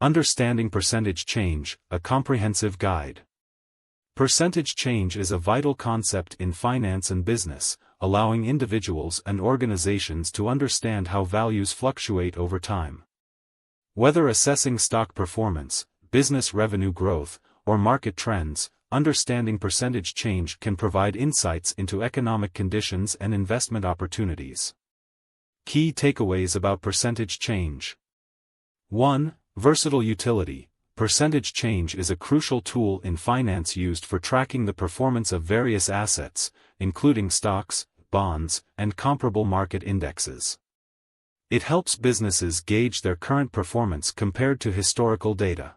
Understanding percentage change, a comprehensive guide. Percentage change is a vital concept in finance and business, allowing individuals and organizations to understand how values fluctuate over time. Whether assessing stock performance, business revenue growth, or market trends, understanding percentage change can provide insights into economic conditions and investment opportunities. Key takeaways about percentage change. 1. Versatile utility. Percentage change is a crucial tool in finance used for tracking the performance of various assets, including stocks, bonds, and comparable market indexes. It helps businesses gauge their current performance compared to historical data.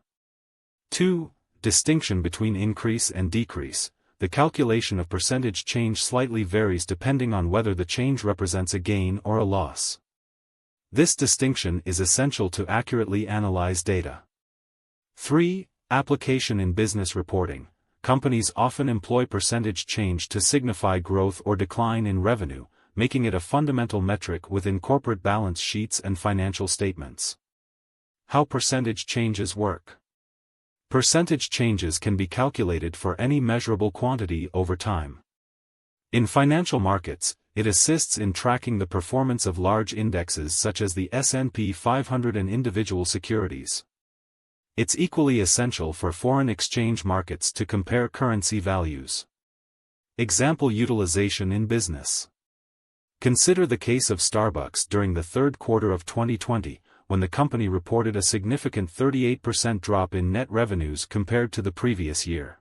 2. Distinction between increase and decrease. The calculation of percentage change slightly varies depending on whether the change represents a gain or a loss. This distinction is essential to accurately analyze data. 3. Application in business reporting. Companies often employ percentage change to signify growth or decline in revenue, making it a fundamental metric within corporate balance sheets and financial statements. How percentage changes work. Percentage changes can be calculated for any measurable quantity over time. In financial markets, it assists in tracking the performance of large indexes such as the S&P 500 and individual securities. It's equally essential for foreign exchange markets to compare currency values. Example utilization in business. Consider the case of Starbucks during the third quarter of 2020, when the company reported a significant 38% drop in net revenues compared to the previous year.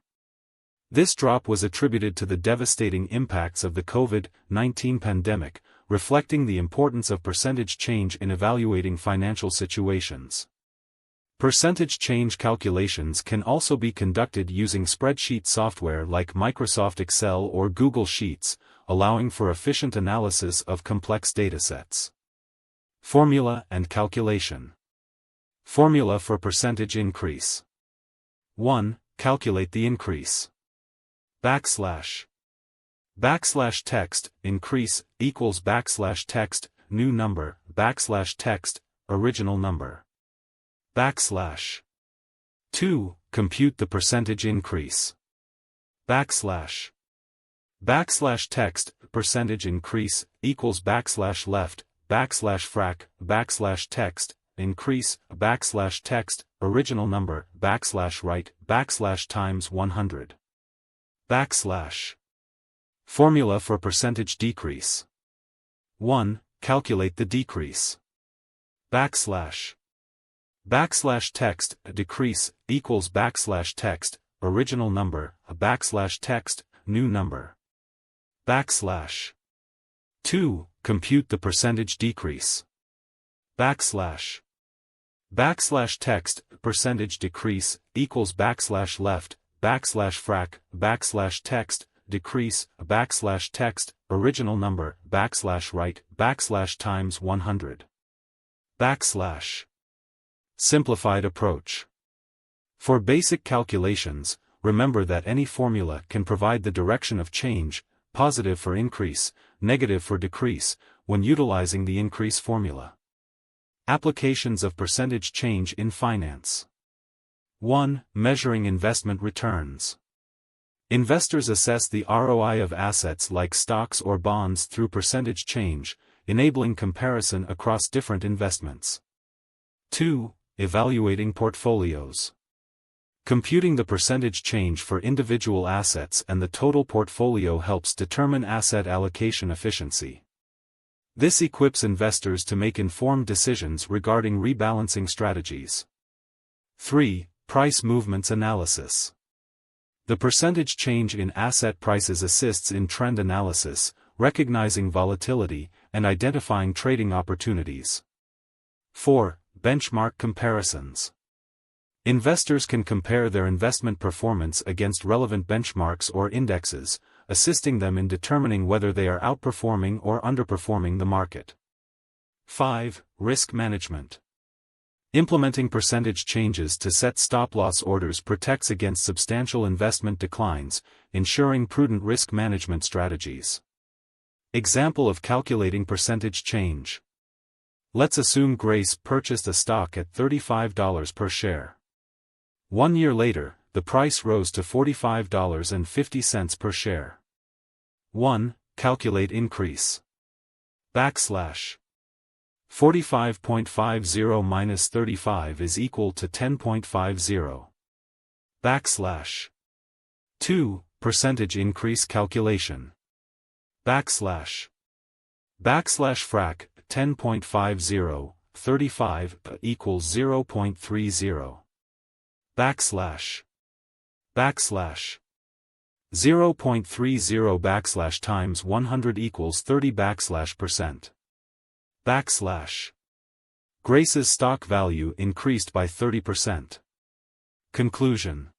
This drop was attributed to the devastating impacts of the COVID-19 pandemic, reflecting the importance of percentage change in evaluating financial situations. Percentage change calculations can also be conducted using spreadsheet software like Microsoft Excel or Google Sheets, allowing for efficient analysis of complex datasets. Formula and calculation. Formula for percentage increase. 1. Calculate the increase. Backslash text, increase, equals text, new number, text, original number. 2. Compute the percentage increase. Backslash text, percentage increase, equals left, frac, text, increase, text, original number, right, times 100. Formula for percentage decrease. 1. Calculate the decrease. Text, decrease, equals text, original number, text, new number. 2. Compute the percentage decrease. Backslash text, percentage decrease, equals left, frac, text, decrease, text, original number, right, times 100. Simplified approach. For basic calculations, remember that any formula can provide the direction of change, positive for increase, negative for decrease, when utilizing the increase formula. Applications of percentage change in finance. 1. Measuring investment returns. Investors assess the ROI of assets like stocks or bonds through percentage change, enabling comparison across different investments. 2. Evaluating portfolios. Computing the percentage change for individual assets and the total portfolio helps determine asset allocation efficiency. This equips investors to make informed decisions regarding rebalancing strategies. 3. Price movements analysis. The percentage change in asset prices assists in trend analysis, recognizing volatility, and identifying trading opportunities. 4. Benchmark comparisons. Investors can compare their investment performance against relevant benchmarks or indexes, assisting them in determining whether they are outperforming or underperforming the market. 5. Risk management. Implementing percentage changes to set stop-loss orders protects against substantial investment declines, ensuring prudent risk management strategies. Example of calculating percentage change. Let's assume Grace purchased a stock at $35 per share. 1 year later, the price rose to $45.50 per share. 1. Calculate increase. Backslash. 45.50 minus 35 is equal to 10.50. Backslash. 2. Percentage increase calculation. Backslash. Frac 10.50, 35 equals 0.30. Backslash. 0.30 times 100 equals 30 percent. Grace's stock value increased by 30%. Conclusion.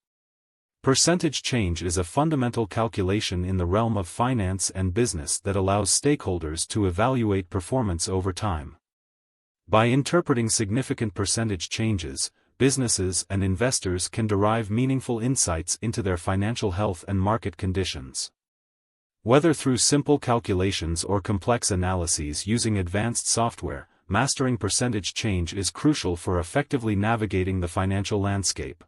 Percentage change is a fundamental calculation in the realm of finance and business that allows stakeholders to evaluate performance over time. By interpreting significant percentage changes, businesses and investors can derive meaningful insights into their financial health and market conditions. Whether through simple calculations or complex analyses using advanced software, mastering percentage change is crucial for effectively navigating the financial landscape.